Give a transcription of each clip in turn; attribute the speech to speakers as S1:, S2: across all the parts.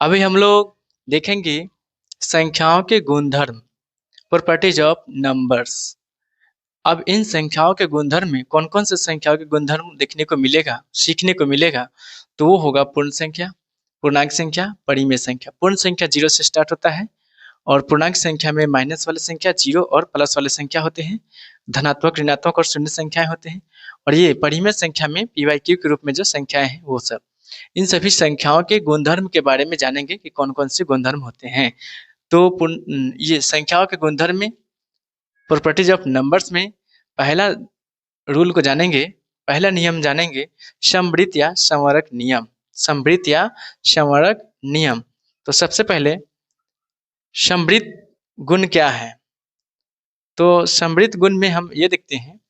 S1: अभी हम लोग देखेंगे संख्याओं के गुणधर्म, प्रॉपर्टीज ऑफ नंबर्स। अब इन संख्याओं के गुणधर्म में कौन कौन से संख्याओं के गुणधर्म देखने को मिलेगा, सीखने को मिलेगा, तो वो होगा पूर्ण संख्या, पूर्णांक संख्या, परिमेय संख्या। पूर्ण संख्या 0 से स्टार्ट होता है और पूर्णांक संख्या में माइनस वाले संख्या 0 और प्लस वाले संख्या होते हैं, धनात्मक, ऋणात्मक और शून्य संख्याएं होते हैं। और ये परिमेय संख्या में पी/क्यू के रूप में जो संख्याएं हैं वो सब। इन सभी संख्याओं के गुणधर्म के बारे में जानेंगे कि कौन कौन से गुणधर्म होते हैं। तो ये संख्याओं के गुणधर्म में, प्रॉपर्टीज ऑफ नंबर्स में पहला रूल को जानेंगे, पहला नियम जानेंगे, समवृत्त या संवरक नियम। समवृत्त या संवरक नियम। तो सबसे पहले समवृत्त गुण क्या है? तो समवृत्त गुण में हम ये देखते हैं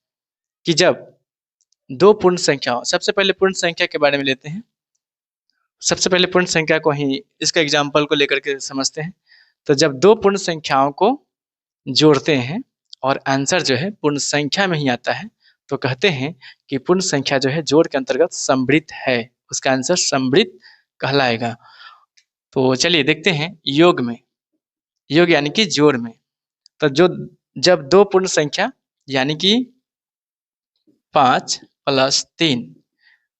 S1: कि जब दो पूर्ण संख्याओं, सबसे पहले पूर्ण संख्या के बारे में लेते हैं। सबसे पहले पूर्ण संख्या को ही इसका एग्जाम्पल को लेकर के समझते हैं। तो जब दो पूर्ण संख्याओं को जोड़ते हैं और आंसर जो है पूर्ण संख्या में ही आता है, तो कहते हैं कि पूर्ण संख्या जो है जोड़ के अंतर्गत समवृत्त है, उसका आंसर समवृत्त कहलाएगा। तो चलिए देखते हैं योग में, योग यानी कि जोड़ में। तो जब दो पूर्ण संख्या यानी कि 5 + 3,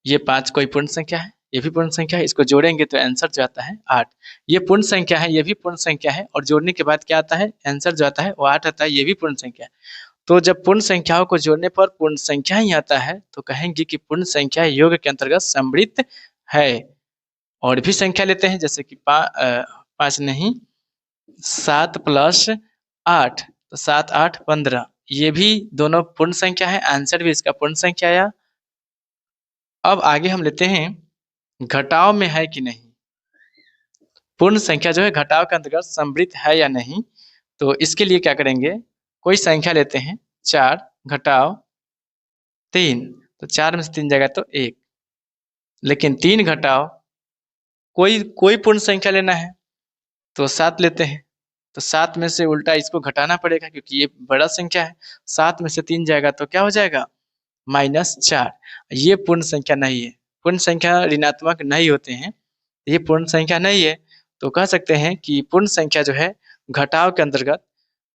S1: ये 5 कोई पूर्ण संख्या है, ये भी पूर्ण संख्या है, इसको जोड़ेंगे तो आंसर जो आता है 8। ये पूर्ण संख्या है, ये भी पूर्ण संख्या है, और जोड़ने के बाद क्या आता है, आंसर जो आता है वो 8 आता है, ये भी पूर्ण संख्या है। तो जब पूर्ण संख्याओं को जोड़ने पर पूर्ण संख्या ही आता है तो कहेंगे कि पूर्ण संख्या योग के अंतर्गत समवृत्त है। और भी संख्या लेते हैं, जैसे कि 5 नहीं 7 + 8, तो 7 8 15, ये भी दोनों पूर्ण संख्या है, आंसर भी इसका पूर्ण संख्या आया। अब आगे हम लेते हैं घटाव में है कि नहीं, पूर्ण संख्या जो है घटाव के अंतर्गत समवृत्त है या नहीं। तो इसके लिए क्या करेंगे, कोई संख्या लेते हैं, 4 घटाव 3, तो 4 में से 3 जाएगा तो 1, लेकिन 3 घटाव कोई पूर्ण संख्या लेना है तो 7 लेते हैं, तो 7 में से उल्टा इसको घटाना पड़ेगा क्योंकि ये बड़ा संख्या है। 7 में से 3 जाएगा तो क्या हो जाएगा, -4। ये पूर्ण संख्या नहीं है, पूर्ण संख्या ऋणात्मक नहीं होते हैं, ये पूर्ण संख्या नहीं है। तो कह सकते हैं कि पूर्ण संख्या जो है घटाव के अंतर्गत,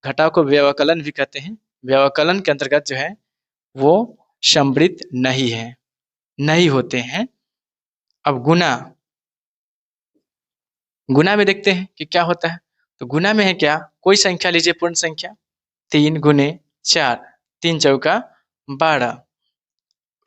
S1: घटाव को व्यवकलन भी कहते हैं, व्यवकलन के अंतर्गत जो है वो समवृत्त नहीं है, नहीं होते हैं। अब गुना, गुना में देखते हैं कि क्या होता है। तो गुना में है क्या, कोई संख्या लीजिए पूर्ण संख्या, 3 × 4, 3 चौका 12,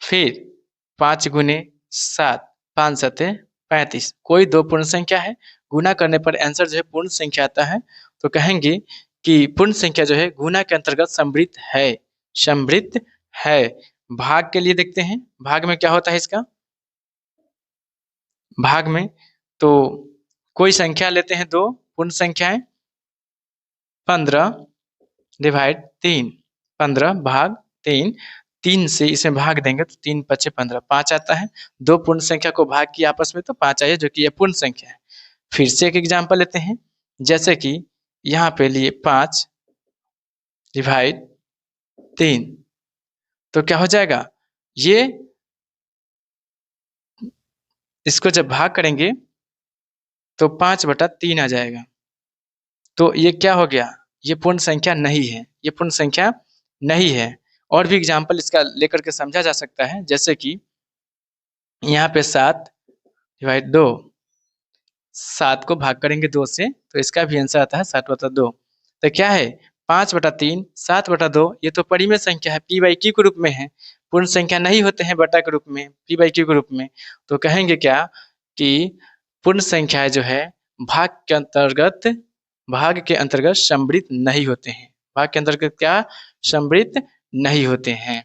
S1: फिर 5 × 7, 5 7 35, कोई दो पूर्ण संख्या है, गुना करने पर आंसर जो है पूर्ण संख्या आता है। तो कहेंगे कि पूर्ण संख्या जो है गुना के अंतर्गत समवृत्त है, समवृत्त है। भाग के लिए देखते हैं, भाग में क्या होता है इसका, भाग में तो कोई संख्या लेते हैं, दो पूर्ण संख्याएं, 15/3, 15 भाग 3, 3 से इसे भाग देंगे तो 3 × 5 = 15, 5 आता है। दो पूर्ण संख्या को भाग किया आपस में तो 5 आया, जो कि यह पूर्ण संख्या है। फिर से एक एग्जाम्पल लेते हैं, जैसे कि यहाँ पे लिए 5/3, तो क्या हो जाएगा, ये इसको जब भाग करेंगे तो 5/3 आ जाएगा। तो ये क्या हो गया, ये पूर्ण संख्या नहीं है, ये पूर्ण संख्या नहीं है। और भी एग्जाम्पल इसका लेकर के समझा जा सकता है, जैसे कि यहाँ पे 7/2, 7 को भाग करेंगे 2 से तो इसका भी आंसर आता है 7/2। तो क्या है, 5/3, 7/2, ये तो परिमेय संख्या है, पी/क्यू के रूप में है, पूर्ण संख्या नहीं होते हैं बटा के रूप में, पी/क्यू के रूप में। तो कहेंगे क्या कि पूर्ण संख्या जो है भाग के अंतर्गत समवृत्त नहीं होते हैं, भाग के अंतर्गत क्या, समवृत्त नहीं होते हैं।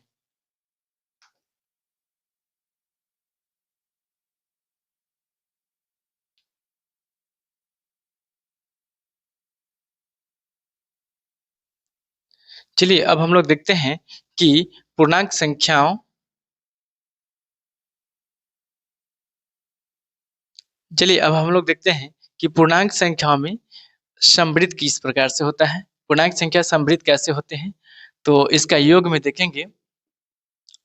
S1: चलिए अब हम लोग देखते हैं कि पूर्णांक संख्याओं, चलिए अब हम लोग देखते हैं कि पूर्णांक संख्याओं में समवृत्त किस प्रकार से होता है, पूर्णांक संख्या समवृत्त कैसे होते हैं। तो इसका योग में देखेंगे,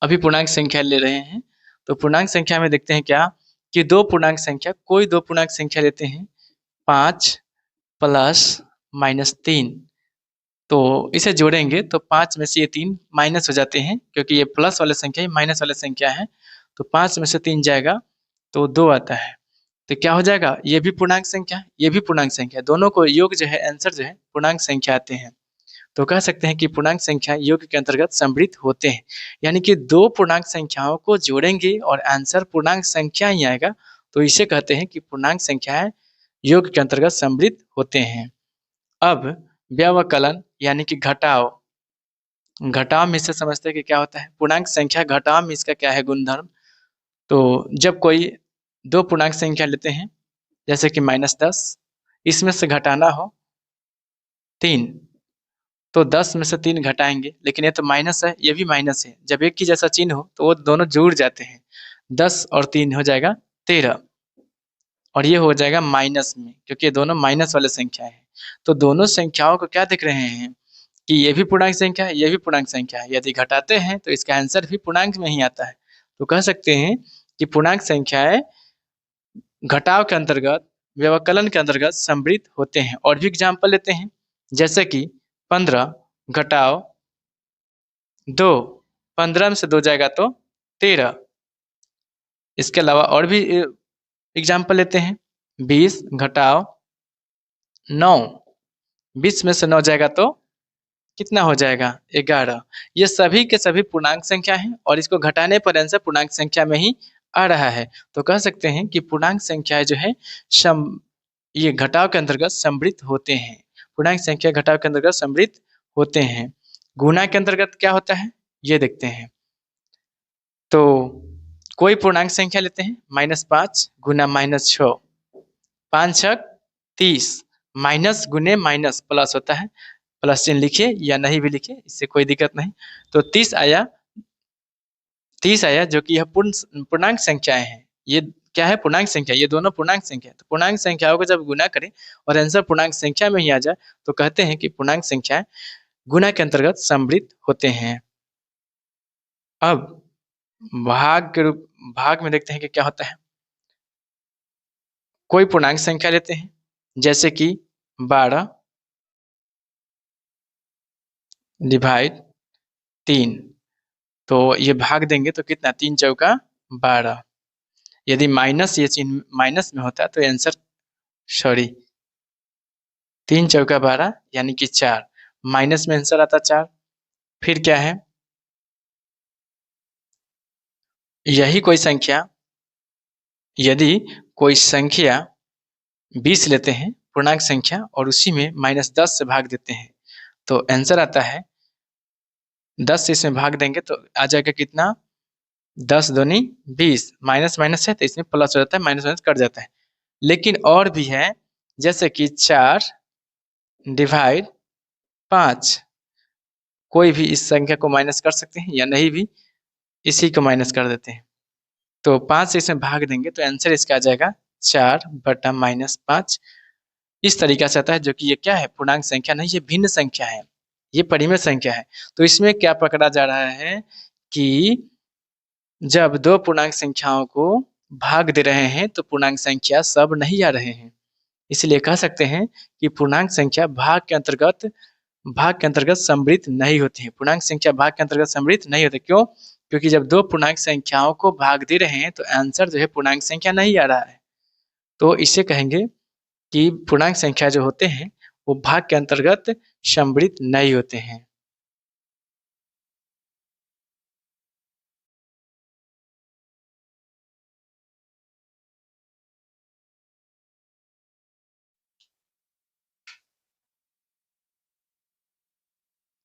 S1: अभी पूर्णांक संख्या ले रहे हैं। तो पूर्णांक संख्या में देखते हैं क्या कि दो पूर्णांक संख्या, कोई दो पूर्णांक संख्या लेते हैं, 5 प्लस -3। तो इसे जोड़ेंगे तो 5 में से ये 3 माइनस हो जाते हैं, क्योंकि ये प्लस वाले संख्या है, माइनस वाले संख्या है। तो 5 में से 3 जाएगा तो 2 आता है। तो क्या हो जाएगा, ये भी पूर्णांक संख्या, ये भी पूर्णांक संख्या, दोनों को योग जो है आंसर जो है पूर्णांक संख्या आते हैं। तो कह सकते हैं कि पूर्णांक संख्या योग के अंतर्गत सम्मिलित होते हैं। यानी कि दो पूर्णांक संख्याओं को जोड़ेंगे और आंसर पूर्णांक संख्या ही आएगा, तो इसे कहते हैं कि पूर्णांक संख्याएं योग के अंतर्गत सम्मिलित होते हैं। अब व्यवकलन यानी कि घटाव, घटाव में इससे समझते हैं कि क्या होता है। पूर्णांक संख्या घटाव में इसका क्या है गुणधर्म। तो जब कोई दो पूर्णांक संख्या लेते हैं, जैसे कि -10, इसमें से घटाना हो 3, तो 10 में से 3 घटाएंगे, लेकिन ये तो माइनस है, ये भी माइनस है। जब एक की जैसा चिन्ह हो तो वो दोनों जुड़ जाते हैं। 10 और 3 हो जाएगा 13, और ये हो जाएगा माइनस में, क्योंकि ये दोनों माइनस वाले संख्या है। तो दोनों संख्याओं को क्या देख रहे हैं कि ये भी पूर्णांक संख्या है, ये भी पूर्णांक संख्या है। यदि घटाते हैं तो इसका आंसर भी पूर्णांक में ही आता है। तो कह सकते हैं कि पूर्णांक संख्याएं घटाव के अंतर्गत, व्यवकलन के अंतर्गत सम्मिलित होते हैं। और भी एग्जाम्पल लेते हैं, जैसे कि 15 घटाव 2, 15 में से 2 जाएगा तो 13। इसके अलावा और भी एग्जाम्पल लेते हैं, 20 घटाव 9, 20 में से 9 जाएगा तो कितना हो जाएगा, 11। ये सभी के सभी पूर्णांक संख्या हैं और इसको घटाने पर आंसर पूर्णांक संख्या में ही आ रहा है। तो कह सकते हैं कि पूर्णांक संख्या जो है ये घटाव के अंतर्गत सम्मिलित होते हैं। पूर्णांक संख्या घटाव के अंतर्गत सम्मिलित होते हैं। गुणा के अंतर्गत क्या होता है ये देखते हैं। तो कोई पूर्णांक संख्या लेते हैं, -5 गुना -6, 5 छक 30, माइनस गुने माइनस प्लस होता है, प्लस चिन्ह लिखिए या नहीं भी लिखिए, इससे कोई दिक्कत नहीं। तो 30 आया, 30 आया, जो कि यह पूर्णांक संख्याएं हैं। ये क्या है, पूर्णांक संख्या, ये दोनों पूर्णांक संख्या है। तो पूर्णांक संख्याओं को जब गुना करें और आंसर पूर्णांक संख्या में ही आ जाए तो कहते हैं कि पूर्णांक संख्याएं गुना के अंतर्गत सम्मिलित होते हैं। अब भाग में देखते हैं कि क्या होता है। कोई पूर्णांक संख्या लेते हैं, जैसे कि 12 डिवाइड 3, तो ये भाग देंगे तो कितना, 3 चौका 12। यदि माइनस ये चिन्ह माइनस में होता है तो आंसर 3 चौका 12 यानी कि 4, माइनस में आंसर आता 4। फिर क्या है, यही कोई संख्या, यदि कोई संख्या 20 लेते हैं पूर्णांक संख्या और उसी में -10 से भाग देते हैं तो आंसर आता है 10 से इसमें भाग देंगे तो आ जाएगा कितना, 10 दूनी 20, माइनस माइनस है तो इसमें प्लस हो जाता है, माइनस माइनस कट जाता है। लेकिन और भी है, जैसे कि 4 डिवाइड 5, कोई भी इस संख्या को माइनस कर सकते हैं या नहीं भी, इसी को माइनस कर देते हैं। तो 5 से इसमें भाग देंगे तो आंसर इसका आ जाएगा 4 बटा -5। इस तरीका से आता है, जो कि ये क्या है, पूर्णांक संख्या नहीं, ये भिन्न संख्या है, ये परिमेय संख्या है। तो इसमें क्या पकड़ा जा रहा है कि जब दो पूर्णांक संख्याओं को भाग दे रहे हैं तो पूर्णांक संख्या सब नहीं आ रहे हैं। इसलिए कह सकते हैं कि पूर्णांक संख्या भाग के अंतर्गत सम्मिलित नहीं होती है। पूर्णांक संख्या भाग के अंतर्गत सम्मिलित नहीं होते, क्यों? क्योंकि जब दो पूर्णांक संख्याओं को भाग दे रहे हैं तो आंसर जो है पूर्णांक संख्या नहीं आ रहा है। तो इसे कहेंगे कि पूर्णांक संख्या जो होते हैं वो भाग के अंतर्गत सम्मिलित नहीं होते हैं।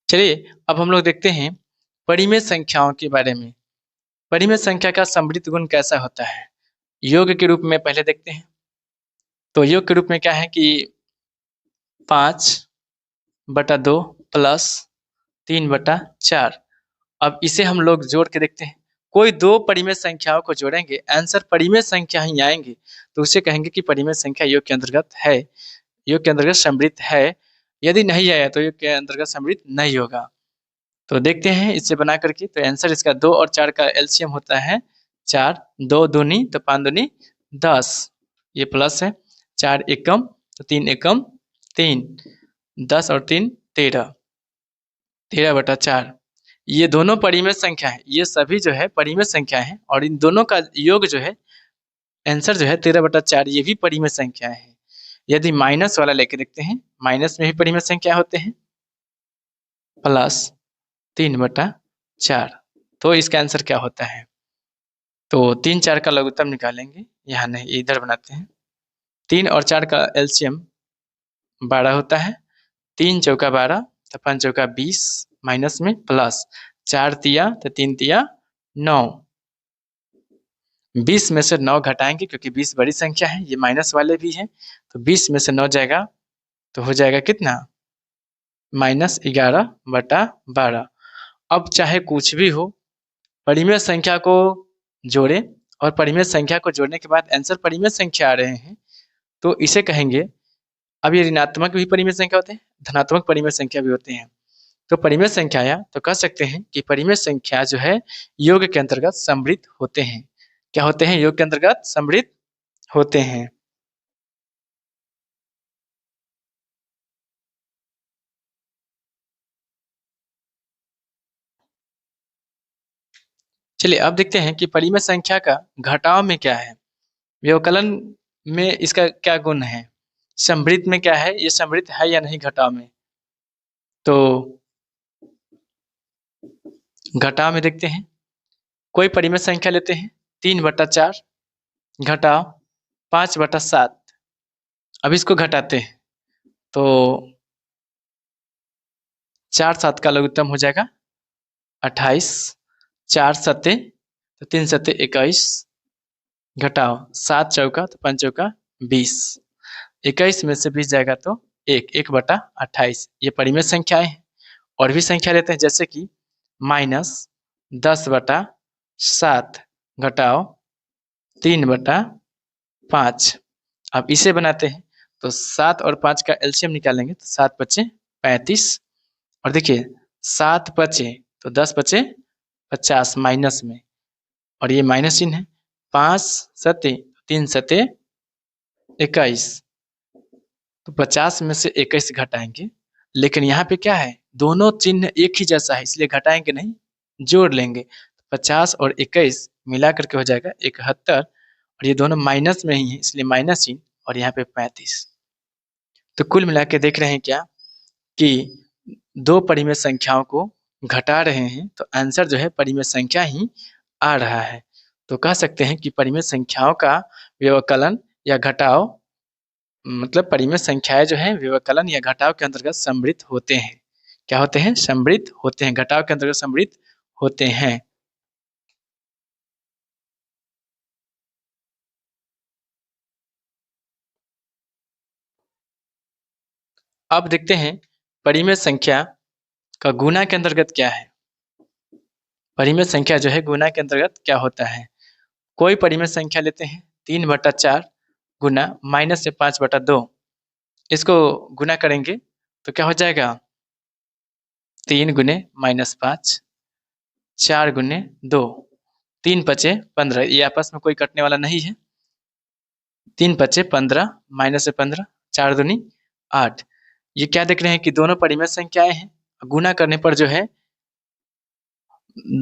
S1: चलिए अब हम लोग देखते हैं परिमेय संख्याओं के बारे में। परिमेय संख्या का सम्मिलित गुण कैसा होता है, योग के रूप में पहले देखते हैं। तो योग के रूप में क्या है कि 5/2 प्लस 3/4। अब इसे हम लोग जोड़ के देखते हैं। कोई दो परिमेय संख्याओं को जोड़ेंगे, आंसर परिमेय संख्या ही आएंगे, तो उसे कहेंगे कि परिमेय संख्या योग के अंतर्गत है, योग के अंतर्गत सम्मिलित है। यदि नहीं आया तो योग के अंतर्गत सम्मिलित नहीं होगा। तो देखते हैं इससे बना करके, तो आंसर इसका 2 और 4 का एलसीएम होता है 4, 2 दूनी तो 5 दूनी 10, ये प्लस है, 4 एकम तो 3 एकम 3, 10 और 3 13, 13/4। ये दोनों परिमेय संख्या है, ये सभी जो है परिमेय संख्या है और इन दोनों का योग जो है आंसर जो है 13/4, ये भी परिमेय संख्या है। यदि माइनस वाला लेके देखते हैं, माइनस में भी परिमेय संख्या होते हैं, प्लस 3/4। तो इसका आंसर क्या होता है? तो 3 4 का लघुत्तम निकालेंगे, यहाँ नहीं इधर बनाते हैं। 3 और 4 का एलसीएम 12 होता है। 3 चौका 12, तो 5 चौका 20, माइनस में प्लस 4 तिया तो 3 तिया 9। 20 में से 9 घटाएंगे क्योंकि 20 बड़ी संख्या है, ये माइनस वाले भी हैं, तो 20 में से 9 जाएगा तो हो जाएगा कितना? -11/12। अब चाहे कुछ भी हो, परिमेय संख्या को जोड़ें और परिमेय संख्या को जोड़ने के बाद आंसर परिमेय संख्या आ रहे हैं, तो इसे कहेंगे। अब ये ऋणात्मक भी परिमेय संख्या होते हैं, धनात्मक परिमेय संख्या भी होते हैं। तो परिमेय संख्या आया तो कह सकते हैं कि परिमेय संख्या जो है योग के अंतर्गत सम्मिलित होते हैं। क्या होते हैं? योग के अंतर्गत सम्मिलित होते हैं। चलिए अब देखते हैं कि परिमेय संख्या का घटाव में क्या है, व्यवकलन में इसका क्या गुण है, सम्मिलित में क्या है, ये सम्मिलित है या नहीं घटाव में। तो घटाव में देखते हैं, कोई परिमेय संख्या लेते हैं 3/4 घटाव 5/7। अब इसको घटाते हैं तो 4 7 का लघुत्तम हो जाएगा 28, 4 सत्ते तो 3 सत्ते 21, घटाओ 7 चौका तो 5 चौका 20, 21 में से 20 जाएगा तो 1/28। ये परिमेय संख्याएं हैं। और भी संख्या लेते हैं जैसे कि -10/7 घटाओ 3/5। अब इसे बनाते हैं तो 7 और 5 का एलसीएम निकालेंगे तो 7 बचे 35, और देखिए 7 बचे तो 10 बचे 50 माइनस में, और ये माइनस चिन्ह है। 5 सत्ते 3 सत्ते 21, तो 50 में से 21 घटाएंगे, लेकिन यहाँ पे क्या है, दोनों चिन्ह एक ही जैसा है इसलिए घटाएंगे नहीं, जोड़ लेंगे। 50 और 21 मिला करके हो जाएगा 71, और ये दोनों माइनस में ही है इसलिए माइनस चिन्ह, और यहाँ पे 35। तो कुल मिला के देख रहे हैं क्या कि दो परिमेय संख्याओं को घटा रहे हैं, तो आंसर जो है परिमेय संख्या ही आ रहा है। तो कह सकते हैं कि परिमेय संख्याओं का व्यवकलन या घटाव, मतलब परिमेय संख्याएं जो है व्यवकलन या घटाव के अंतर्गत सम्मिलित होते हैं। क्या होते हैं? सम्मिलित होते हैं, घटाव के अंतर्गत सम्मिलित होते हैं। अब देखते हैं परिमेय संख्या का गुणा के अंतर्गत क्या है। परिमेय संख्या जो है गुणा के अंतर्गत क्या होता है। कोई परिमेय संख्या लेते हैं 3/4 गुना -5/2, इसको गुना करेंगे तो क्या हो जाएगा, 3 गुने -5, 4 गुने 2, 3 पचे 15, ये आपस में कोई कटने वाला नहीं है। 3 पचे 15, -15, 4 दूनी 8। ये क्या देख रहे हैं कि दोनों परिमेय संख्याएं हैं, गुना करने पर जो है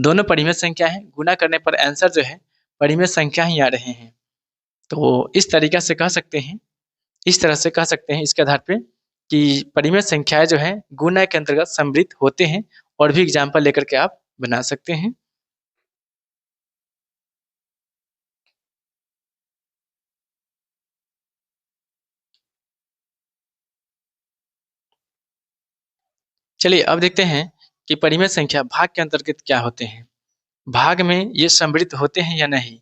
S1: दोनों परिमेय संख्या है, गुना करने पर आंसर जो है परिमेय संख्या ही आ रहे हैं। तो इस तरीका से कह सकते हैं, इस तरह से कह सकते हैं इसके आधार पे कि परिमेय संख्याएं जो है गुणा के अंतर्गत सम्मिलित होते हैं। और भी एग्जाम्पल लेकर के आप बना सकते हैं। चलिए अब देखते हैं कि परिमेय संख्या भाग के अंतर्गत क्या होते हैं। भाग में ये सम्मिलित होते हैं या नहीं।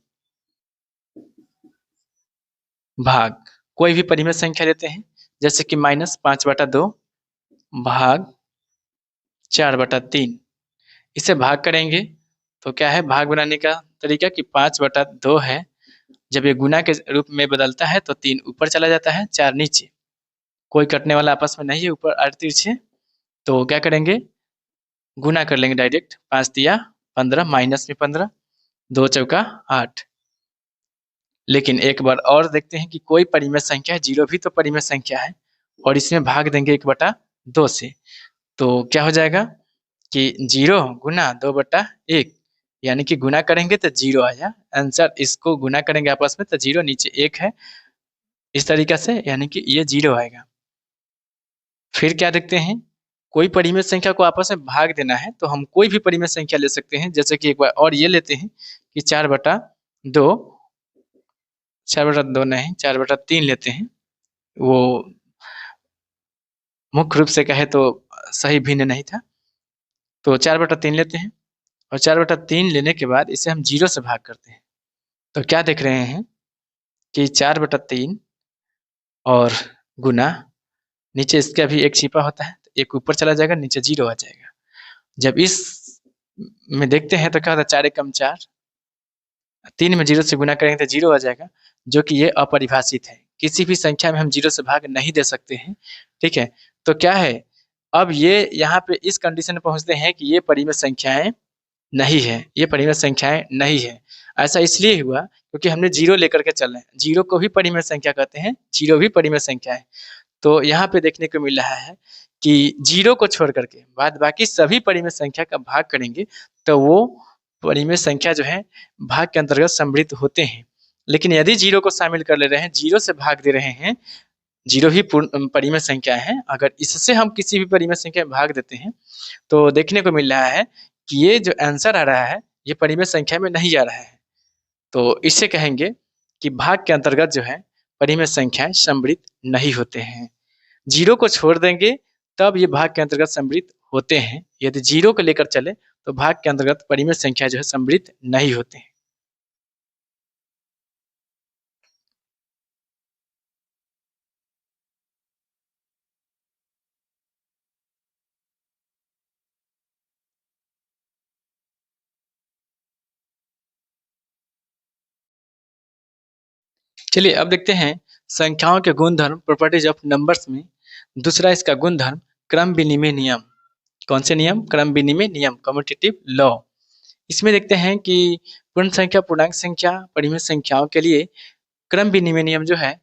S1: भाग, कोई भी परिमेय संख्या लेते हैं जैसे कि -5/2 भाग 4/3, इसे भाग करेंगे तो क्या है, भाग बनाने का तरीका कि 5/2 है, जब ये गुना के रूप में बदलता है तो 3 ऊपर चला जाता है 4 नीचे, कोई कटने वाला आपस में नहीं है, ऊपर 8 तिरछे, तो क्या करेंगे, गुना कर लेंगे डायरेक्ट। 5 तिया 15, माइनस में 15, 2 चौका 8। लेकिन एक बार और देखते हैं कि कोई परिमेय संख्या है, 0 भी तो परिमेय संख्या है और इसमें भाग देंगे 1/2 से। तो क्या हो जाएगा कि 0 गुना 2/1, यानी कि गुना करेंगे तो 0 आया आंसर। इसको गुना करेंगे आपस में तो 0 नीचे 1 है, इस तरीका से, यानी कि ये 0 आएगा। फिर क्या देखते हैं, कोई परिमेय संख्या को आपस में भाग देना है तो हम कोई भी परिमेय संख्या ले सकते हैं। जैसे कि एक बार और ये लेते हैं कि 4/2, 4/2 नहीं 4/3 लेते हैं। वो मुख्य रूप से कहे तो सही भिन्न नहीं था, तो 4/3 लेते हैं और 4/3 लेने के बाद इसे हम 0 से भाग करते हैं। तो क्या देख रहे हैं कि 4/3 और गुना, नीचे इसका भी एक छिपा होता है, तो एक ऊपर चला जाएगा, नीचे 0 आ जाएगा। जब इस में देखते हैं तो क्या होता है, 4 एकम 4, 3 में 0 से गुना करेंगे तो 0 आ जाएगा, जो कि ये अपरिभाषित है। किसी भी संख्या में हम 0 से भाग नहीं दे सकते हैं, ठीक है। तो क्या है, अब ये यहाँ पे इस कंडीशन में पहुंचते हैं कि ये परिमेय संख्याएं नहीं है, ये परिमेय संख्याएं नहीं है। ऐसा इसलिए हुआ क्योंकि हमने 0 लेकर के चल रहे हैं। 0 को भी परिमेय संख्या कहते हैं, 0 भी परिमेय संख्या है। तो यहाँ पे देखने को मिल रहा है कि 0 को छोड़ करके बाद बाकी सभी परिमेय संख्या का भाग करेंगे तो वो परिमेय संख्या जो है भाग के अंतर्गत सम्मिलित होते हैं। लेकिन यदि 0 को शामिल कर ले रहे हैं, 0 से भाग दे रहे हैं, 0 ही पूर्ण परिमेय संख्या है, अगर इससे हम किसी भी परिमेय संख्या में भाग देते हैं तो देखने को मिल रहा है कि ये जो आंसर आ रहा है ये परिमेय संख्या में नहीं आ रहा है। तो इससे कहेंगे कि भाग के अंतर्गत जो है परिमेय संख्याएं सम्मिलित नहीं होते हैं। 0 को छोड़ देंगे तब ये भाग के अंतर्गत सम्मिलित होते हैं। यदि 0 को लेकर चले तो भाग के अंतर्गत परिमेय संख्या जो है सम्मिलित नहीं होते हैं। चलिए अब देखते हैं संख्याओं के गुणधर्म, प्रॉपर्टीज ऑफ नंबर्स में दूसरा इसका गुणधर्म क्रम विनिमय नियम। कौन से नियम? क्रम विनिमय नियम, कम्यूटेटिव लॉ। इसमें देखते हैं कि पूर्ण संख्या, पूर्णांक संख्या, परिमेय संख्याओं के लिए क्रम विनिमय नियम जो है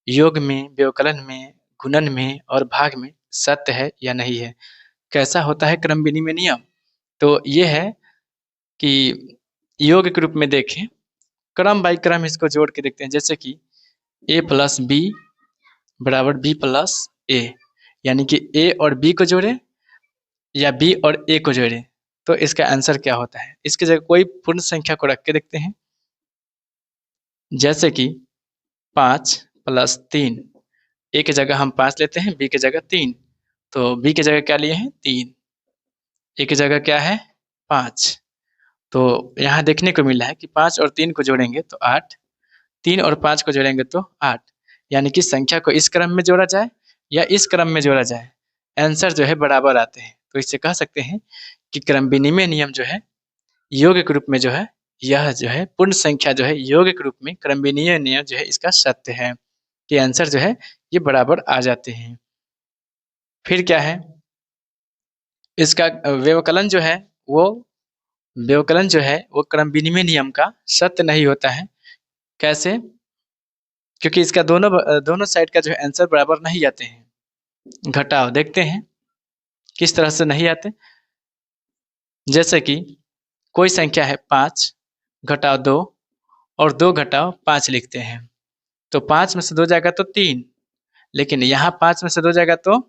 S1: योग में, व्यवकलन में, गुणन में और भाग में सत्य है या नहीं है। कैसा होता है क्रम विनिमय नियम? तो ये है कि योग के रूप में देखें, क्रम बाई क्रम इसको जोड़ के देखते हैं। जैसे कि a प्लस बी बराबर b प्लस a, यानी कि a और b को जोड़े या b और a को जोड़े तो इसका आंसर क्या होता है। इसकी जगह कोई पूर्ण संख्या को रख के देखते हैं। जैसे कि 5 प्लस 3, a की जगह हम 5 लेते हैं, b की जगह 3, तो b की जगह क्या लिए हैं 3, a की जगह क्या है 5। तो यहाँ देखने को मिला है कि 5 और 3 को जोड़ेंगे तो 8, 3 और 5 को जोड़ेंगे तो 8, यानी कि संख्या को इस क्रम में जोड़ा जाए या इस क्रम में जोड़ा जाए, आंसर जो है बराबर आते हैं। तो इससे कह सकते हैं कि क्रम विनिमय नियम जो है योग के रूप में जो है, यह जो है पूर्ण संख्या जो है योग के रूप में क्रम विनिमय नियम जो है इसका सत्य है, कि आंसर जो है ये बराबर आ जाते हैं। फिर क्या है, इसका व्यवकलन जो है वो व्यवकलन जो है वो क्रम विनिमय नियम का सत्य नहीं होता है। कैसे? क्योंकि इसका दोनों साइड का जो है आंसर बराबर नहीं आते हैं। घटाओ देखते हैं किस तरह से नहीं आते। जैसे कि कोई संख्या है 5 घटाओ 2 और 2 घटाओ 5 लिखते हैं, तो 5 में से 2 जाएगा तो 3, लेकिन यहाँ 5 में से 2 जाएगा तो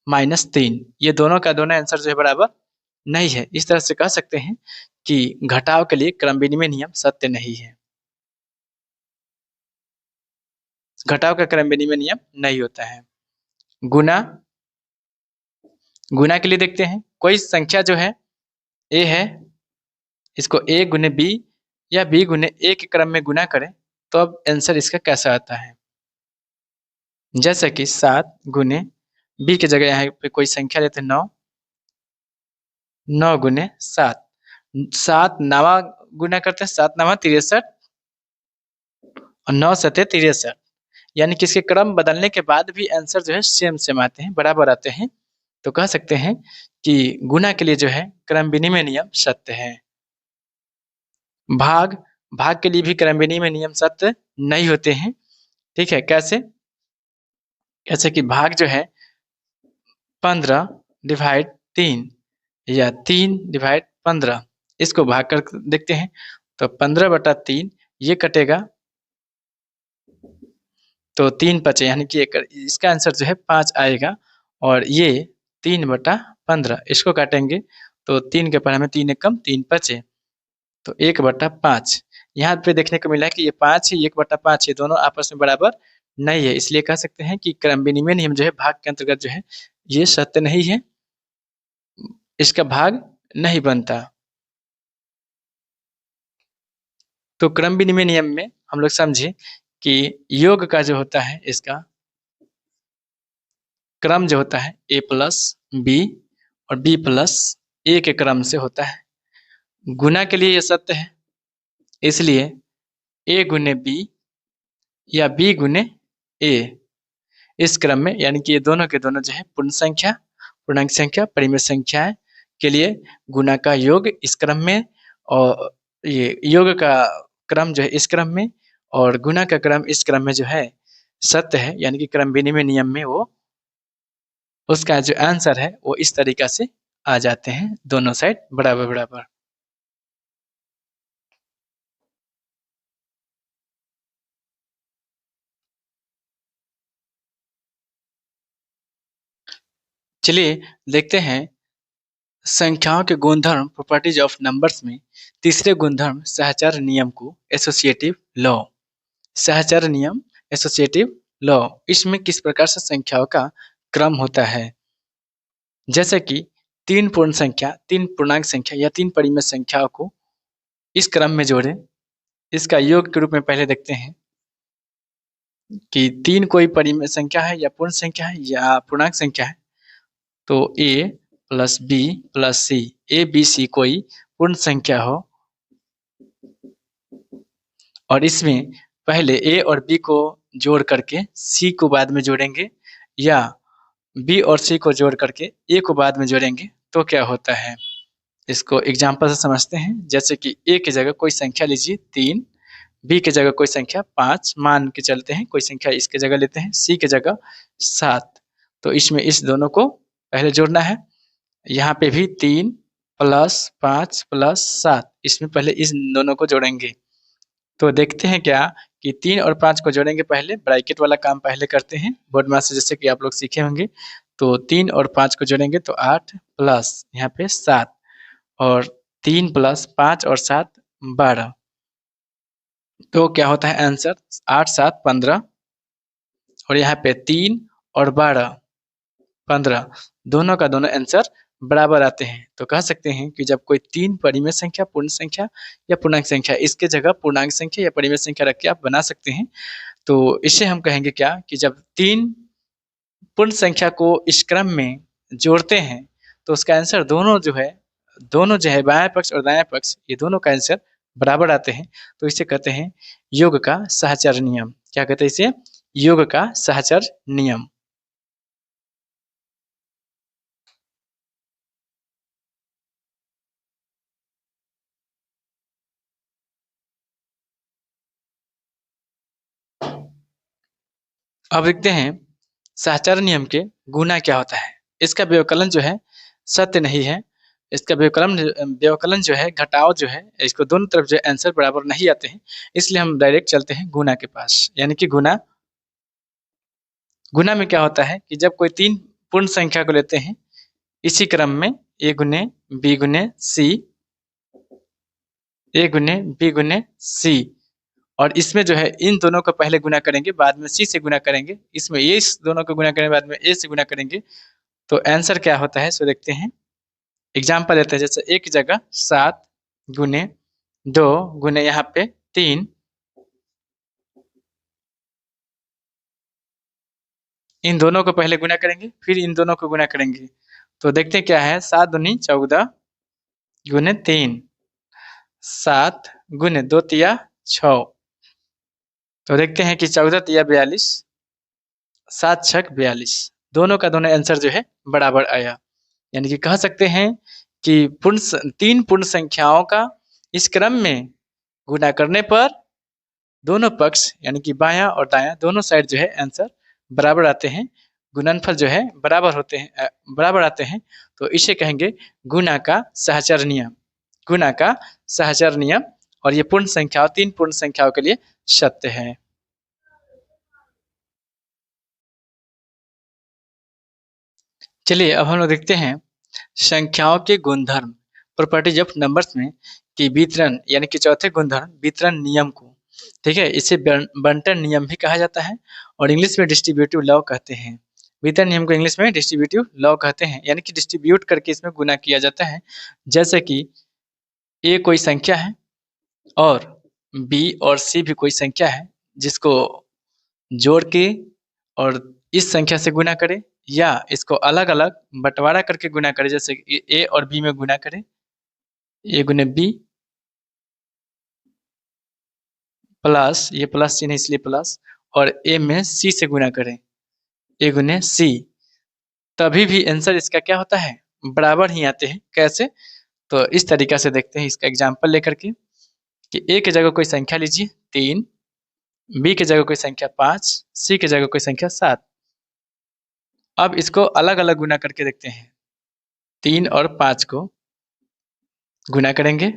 S1: -3। ये दोनों का दोनों आंसर जो है बराबर नहीं है। इस तरह से कह सकते हैं कि घटाव के लिए क्रम विनिमय नियम सत्य नहीं है, घटाव का क्रम विनिमय नियम नहीं होता है। गुना, गुना के लिए देखते हैं, कोई संख्या जो है a है, इसको a गुने b या b गुने a के क्रम में गुना करें तो अब आंसर इसका कैसा आता है। जैसे कि 7 गुने b की जगह यहाँ पे कोई संख्या लेते हैं 9, 9 गुने 7, 7 नवा गुना करते हैं, 7 नवा 63 और 9 सते 63, यानी कि इसके क्रम बदलने के बाद भी आंसर जो है सेम सेम आते हैं, बराबर आते हैं। तो कह सकते हैं कि गुना के लिए जो है क्रम विनिमय नियम सत्य है। भाग भाग के लिए भी क्रम विनिमय नियम सत्य नहीं होते हैं। ठीक है, कैसे? जैसे कि भाग जो है 15/3 या 3/15, इसको भाग कर देखते हैं तो 15/3 ये कटेगा तो 3 बचे, यानी कि इसका आंसर जो है 5 आएगा। और ये 3/15 इसको काटेंगे तो 3 के पढ़े में 3 एकम 3 बचे तो 1/5। यहाँ पे देखने को मिला है कि ये 5 है, 1/5 ये दोनों आपस में बराबर नहीं है, इसलिए कह सकते हैं कि क्रम विनिमय नियम जो है भाग के अंतर्गत जो है ये सत्य नहीं है, इसका भाग नहीं बनता। तो क्रम विनिमय नियम में हम लोग समझे कि योग का जो होता है इसका क्रम जो होता है a+b और b+a के क्रम से होता है। गुना के लिए यह सत्य है, इसलिए a गुने b या b गुने a इस क्रम में, यानी कि ये दोनों के दोनों जो है पूर्ण संख्या, पूर्णांक संख्या, परिमेय संख्याएं के लिए गुना का योग इस क्रम में, और ये योग का क्रम जो है इस क्रम में, और गुना का क्रम इस क्रम में जो है सत्य है, यानी कि क्रम विनिमय नियम में वो उसका जो आंसर है वो इस तरीका से आ जाते हैं, दोनों साइड बराबर बराबर। चलिए देखते हैं संख्याओं के गुणधर्म प्रॉपर्टीज ऑफ नंबर्स में तीसरे गुणधर्म सहचर नियम को, एसोसिएटिव लॉ। सहचर नियम, एसोसिएटिव लॉ, इसमें किस प्रकार से संख्याओं का क्रम होता है। जैसे कि 3 पूर्ण संख्या, 3 पूर्णांक संख्या या 3 परिमेय संख्याओं को इस क्रम में जोड़ें। इसका योग के रूप में पहले देखते हैं कि 3 कोई परिमेय संख्या है या पूर्ण संख्या है या पूर्णांक संख्या है, तो a+b+c, a b c कोई पूर्ण संख्या हो और इसमें पहले a और b को जोड़ करके c को बाद में जोड़ेंगे, या b और c को जोड़ करके a को बाद में जोड़ेंगे, तो क्या होता है इसको एग्जाम्पल से समझते हैं। जैसे कि a की जगह कोई संख्या लीजिए 3, b की जगह कोई संख्या 5 मान के चलते हैं, कोई संख्या इसके जगह लेते हैं, c की जगह 7, तो इसमें इस दोनों को पहले जोड़ना है। यहाँ पे भी 3 + 5 + 7, इसमें पहले इस दोनों को जोड़ेंगे। तो देखते हैं क्या कि 3 और 5 को जोड़ेंगे, पहले ब्रैकेट वाला काम पहले करते हैं बोर्ड में से, जैसे कि आप लोग सीखे होंगे। तो 3 और 5 को जोड़ेंगे तो 8 प्लस यहाँ पे 7, और 3 + 5 और 7 12, तो क्या होता है आंसर 8 7 15, और यहाँ पे 3 और 12 15, दोनों का दोनों आंसर बराबर आते हैं। तो कह सकते हैं कि जब कोई 3 परिमेय संख्या, पूर्ण संख्या या पूर्णांक संख्या, इसके जगह पूर्णांक संख्या या परिमेय संख्या रख के आप बना सकते हैं। तो इसे हम कहेंगे क्या कि जब 3 पूर्ण संख्या को इस क्रम में जोड़ते हैं तो उसका आंसर दोनों जो है बाएं पक्ष और दाएं पक्ष, ये दोनों का आंसर बराबर आते हैं। तो इसे कहते हैं योग का सहचर नियम। क्या कहते हैं इसे? योग का सहचर नियम। अब देखते हैं सहचर नियम के गुना क्या होता है। इसका व्यवकलन जो है सत्य नहीं है। इसका व्यवकलन जो है, घटाव जो है, इसको दोनों तरफ जो आंसर बराबर नहीं आते हैं, इसलिए हम डायरेक्ट चलते हैं गुना के पास। यानी कि गुना में क्या होता है कि जब कोई 3 पूर्ण संख्या को लेते हैं इसी क्रम में, a गुने b गुने c, और इसमें जो है इन दोनों को पहले गुना करेंगे, बाद में c से गुना करेंगे, इसमें ये इस दोनों को गुना करेंगे, बाद में a से गुना करेंगे, तो आंसर क्या होता है सो देखते हैं। एग्जाम्पल लेते हैं, जैसे a की जगह 7 गुने 2 गुने यहाँ पे 3, इन दोनों को पहले गुना करेंगे, फिर इन दोनों को गुना करेंगे, तो देखते हैं क्या है। 7 दूनी 14 गुने 3, 7 गुने 2 तिया 6, तो देखते हैं कि 14 तिया 42, 7 छक 42, दोनों का दोनों आंसर जो है बराबर आया। यानी कि कह सकते हैं कि 3 पूर्ण संख्याओं का इस क्रम में गुना करने पर दोनों पक्ष यानी कि बायां और दायां दोनों साइड जो है आंसर बराबर आते हैं, गुणनफल जो है बराबर होते हैं, बराबर आते हैं। तो इसे कहेंगे गुना का सहचर नियम, गुना का सहचर नियम। और ये पूर्ण संख्याओं, तीन पूर्ण संख्याओं के लिए सत्य है। चलिए अब हम लोग देखते हैं संख्याओं के गुणधर्म, प्रॉपर्टीज ऑफ नंबर्स में कि वितरण यानी कि चौथे गुणधर्म वितरण नियम को, ठीक है, इसे बंटन नियम भी कहा जाता है और इंग्लिश में डिस्ट्रीब्यूटिव लॉ कहते हैं। वितरण नियम को इंग्लिश में डिस्ट्रीब्यूटिव लॉ कहते हैं, यानी कि डिस्ट्रीब्यूट करके इसमें गुना किया जाता है। जैसे कि ए कोई संख्या है और बी और सी भी कोई संख्या है, जिसको जोड़ के और इस संख्या से गुना करे, या इसको अलग अलग बंटवारा करके गुना करे, जैसे ए और बी में गुना करे, ए गुने बी प्लस, ये प्लस चिन्ह इसलिए प्लस, और ए में सी से गुना करें, ए गुने सी, तभी भी आंसर इसका क्या होता है, बराबर ही आते हैं। कैसे? तो इस तरीका से देखते हैं इसका एग्जाम्पल लेकर के कि ए की जगह कोई संख्या लीजिए 3, बी की जगह कोई संख्या 5, सी की जगह कोई संख्या 7। अब इसको अलग अलग गुना करके देखते हैं। 3 और 5 को गुना करेंगे,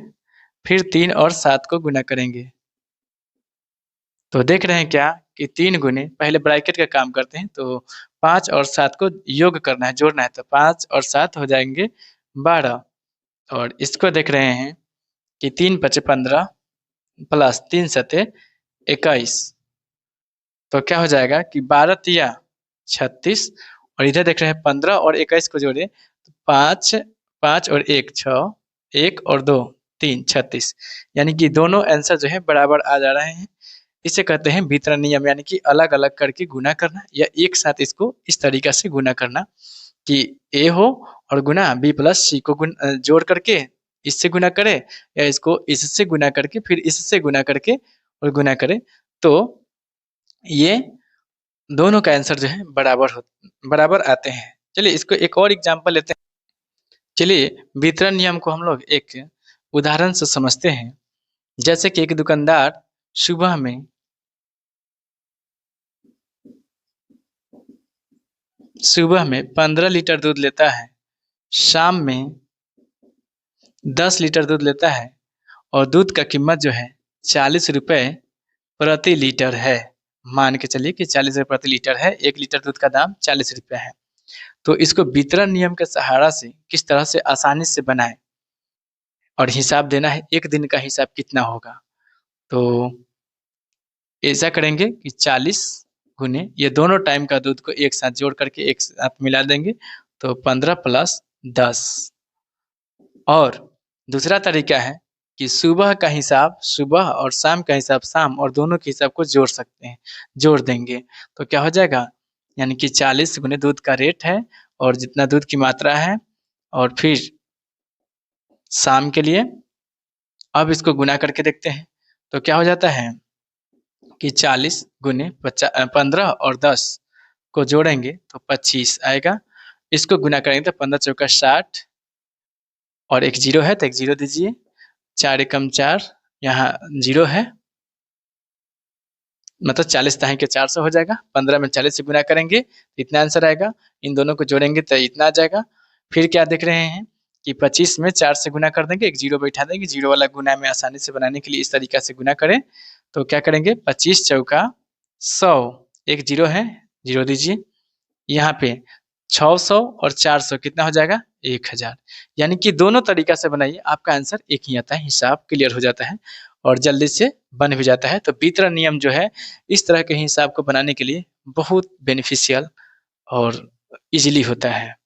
S1: फिर 3 और 7 को गुना करेंगे। तो देख रहे हैं क्या कि 3 गुने, पहले ब्रैकेट का काम करते हैं, तो 5 और 7 को योग करना है, जोड़ना है, तो 5 और 7 हो जाएंगे 12। और इसको देख रहे हैं कि 3 × 5 = 15 प्लस 3 × 7 = 21। तो क्या हो जाएगा कि 12 × 3 = 36, और इधर देख रहे हैं 15 और 21 को जोड़े तो 5 और 1 6, 1 और 2 3, 36, यानी कि दोनों आंसर जो है बराबर आ जा रहे हैं। इसे कहते हैं वितरण नियम, यानी कि अलग अलग करके गुना करना या एक साथ इसको इस तरीका से गुना करना कि ए हो और गुना बी प्लस सी को जोड़ करके इससे गुना करे, या इसको इससे गुना करके फिर इससे गुना करके और गुना करे, तो ये दोनों का आंसर जो है बराबर आते हैं। चलिए इसको एक और एग्जांपल लेते हैं। चलिए वितरण नियम को हम लोग एक उदाहरण से समझते हैं। जैसे कि एक दुकानदार सुबह में 15 लीटर दूध लेता है, शाम में 10 लीटर दूध लेता है, और दूध का कीमत जो है 40 रुपए प्रति लीटर है। मान के चलिए कि 40 रुपए प्रति लीटर है, 1 लीटर दूध का दाम 40 रुपए है। तो इसको वितरण नियम के सहारा से किस तरह से आसानी से बनाए, और हिसाब देना है, एक दिन का हिसाब कितना होगा। तो ऐसा करेंगे कि 40 गुने ये दोनों टाइम का दूध को एक साथ जोड़ करके एक साथ मिला देंगे, तो 15 + 10। और दूसरा तरीका है कि सुबह का हिसाब सुबह और शाम का हिसाब शाम, और दोनों के हिसाब को जोड़ सकते हैं, जोड़ देंगे तो क्या हो जाएगा, यानी कि 40 गुने दूध का रेट है और जितना दूध की मात्रा है, और फिर शाम के लिए अब इसको गुना करके देखते हैं, तो क्या हो जाता है कि 40 गुने 15 और 10 को जोड़ेंगे तो 25 आएगा। इसको गुना करेंगे तो 15 × 4 = 60, और एक जीरो है तो एक जीरो दीजिए, 4 × 4 यहाँ 0 है, मतलब 40 ताही के 400 हो जाएगा। 15 में 40 से गुना करेंगे तो इतना आंसर आएगा, इन दोनों को जोड़ेंगे तो इतना आ जाएगा। फिर क्या देख रहे हैं कि 25 में 4 से गुना कर देंगे, एक जीरो बैठा देंगे, जीरो वाला गुना में आसानी से बनाने के लिए इस तरीका से गुना करें तो क्या करेंगे, 25 × 100, एक जीरो है, जीरो दीजिए, यहाँ पे 600 और 400 कितना हो जाएगा, 1000। यानी कि दोनों तरीका से बनाइए, आपका आंसर एक ही आता है, हिसाब क्लियर हो जाता है और जल्दी से बन भी जाता है। तो वितरण नियम जो है इस तरह के हिसाब को बनाने के लिए बहुत बेनिफिशियल और इजीली होता है।